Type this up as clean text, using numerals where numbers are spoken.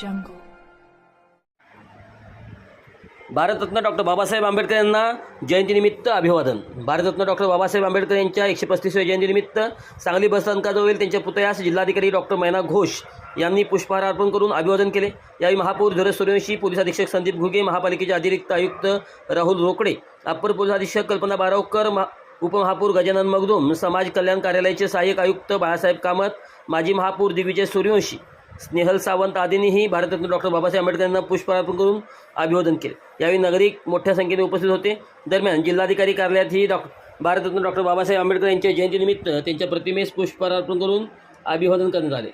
jungle. Bharat Ratna doctor Babasaheb Ambedkar यांना जयंतीनिमित्त अभिवादन. भारतरत्न डॉक्टर बाबासाहेब आंबेडकर यांच्या 135व्या जयंतीनिमित्त सांगली बसस्थानकाजवळील त्यांच्या पुतळ्यास जिल्हाधिकारी डॉक्टर मैना घोष यांनी पुष्पहार अर्पण करून अभिवादन केले. यावेळी महापौर धीरज सूर्यवंशी, पोलीस अधीक्षक संदीप घुगे, महापालिकेचे अतिरिक्त आयुक्त राहुल रोकडे, अप्पर पोलीस अधीक्षक कल्पना बारावकर, उपमहापौर गजानन मगदूम, समाज कल्याण कार्यालयाचे सहाय्यक आयुक्त बाळासाहेब कामत, माजी महापौर दिग्विजय सूर्यवंशी, स्नेहल सावंत आदींनीही भारतरत्न डॉक्टर बाबासाहेब आंबेडकर यांना पुष्पहार अर्पण करून अभिवादन केले. यावेळी नागरिक मोठ्या संख्येने उपस्थित होते. दरम्यान जिल्हाधिकारी कार्यालयातही भारतरत्न डॉक्टर बाबासाहेब आंबेडकर यांच्या जयंतीनिमित्त त्यांच्या प्रतिमेस पुष्पहार अर्पण करून अभिवादन करण्यात आले.